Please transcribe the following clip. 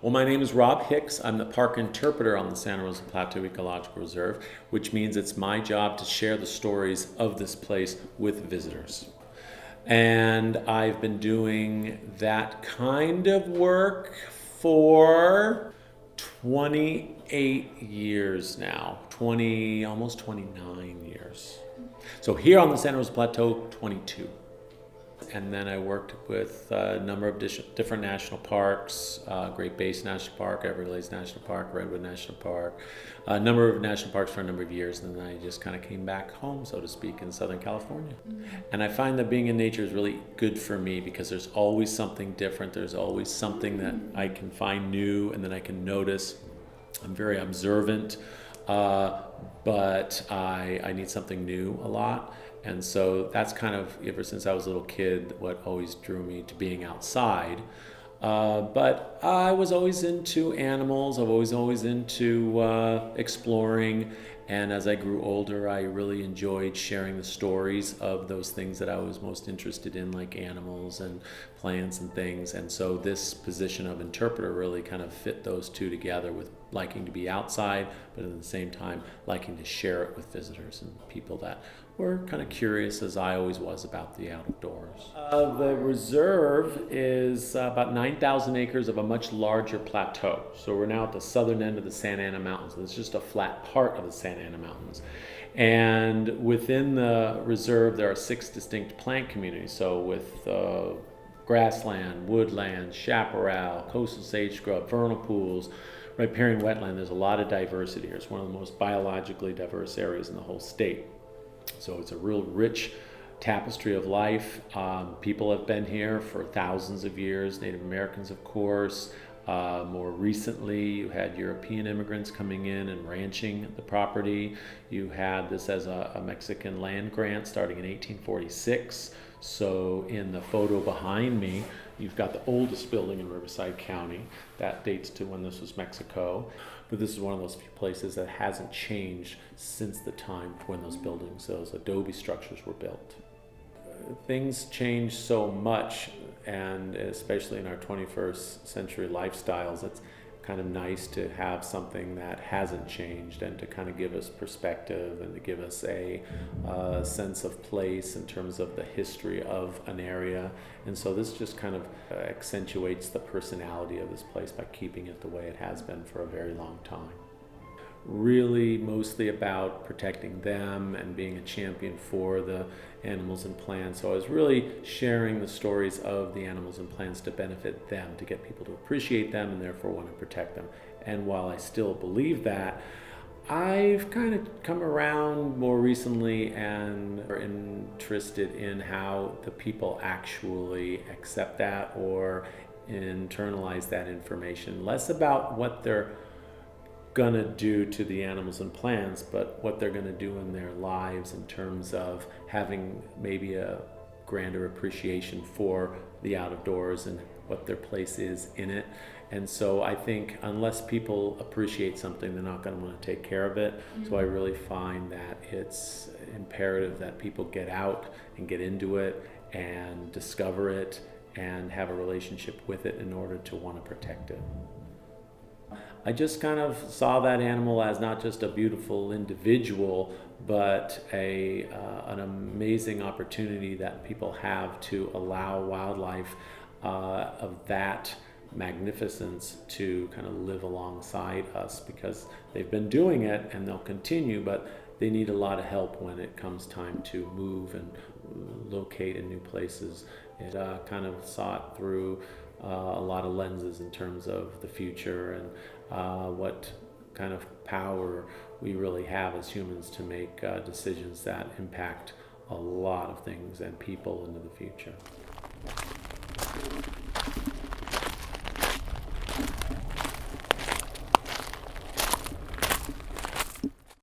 Well, my name is Rob Hicks. I'm the park interpreter on the Rosa Plateau Ecological Reserve, which means it's my job to share the stories of this place with visitors. And I've been doing that kind of work for 28 years now, almost 29 years. So here on the Rosa Plateau, 22. And then I worked with a number of different national parks, Great Basin National Park, Everglades National Park, Redwood National Park, a number of national parks for a number of years, and then I just kind of came back home, so to speak, in Southern California. And I find that being in nature is really good for me because there's always something different, there's always something that I can find new and that I can notice. I'm very observant, but I need something new a lot. And so that's kind of, ever since I was a little kid, what always drew me to being outside. But I was always into animals. I was always into exploring. And as I grew older, I really enjoyed sharing the stories of those things that I was most interested in, like animals and plants and things. And so this position of interpreter really kind of fit those two together, with liking to be outside, but at the same time liking to share it with visitors and people that were kind of curious, as I always was, about the outdoors. The reserve is about 9,000 acres of a much larger plateau. So we're now at the southern end of the Santa Ana Mountains. It's just a flat part of the Santa Ana Mountains. And within the reserve, there are 6 distinct plant communities. So with grassland, woodland, chaparral, coastal sage scrub, vernal pools, riparian wetland, there's a lot of diversity here. It's one of the most biologically diverse areas in the whole state. So it's a real rich tapestry of life. People have been here for thousands of years, Native Americans, of course. More recently, you had European immigrants coming in and ranching the property. You had this as a Mexican land grant starting in 1846. So in the photo behind me, you've got the oldest building in Riverside County. That dates to when this was Mexico. But this is one of those few places that hasn't changed since the time when those buildings, those adobe structures, were built. Things change so much, and especially in our 21st century lifestyles, it's kind of nice to have something that hasn't changed and to kind of give us perspective and to give us a sense of place in terms of the history of an area. And so this just kind of accentuates the personality of this place by keeping it the way it has been for a very long time. Really mostly about protecting them and being a champion for the animals and plants. So I was really sharing the stories of the animals and plants to benefit them, to get people to appreciate them and therefore want to protect them. And while I still believe that, I've kind of come around more recently and are interested in how the people actually accept that or internalize that information. Less about what they're gonna do to the animals and plants, but what they're gonna do in their lives in terms of having maybe a grander appreciation for the outdoors and what their place is in it. And so I think unless people appreciate something, they're not gonna wanna take care of it. So I really find that it's imperative that people get out and get into it and discover it and have a relationship with it in order to wanna protect it. I just kind of saw that animal as not just a beautiful individual, but an amazing opportunity that people have to allow wildlife of that magnificence to kind of live alongside us, because they've been doing it and they'll continue, but they need a lot of help when it comes time to move and locate in new places. It kind of saw it through a lot of lenses in terms of the future and what kind of power we really have as humans to make decisions that impact a lot of things and people into the future.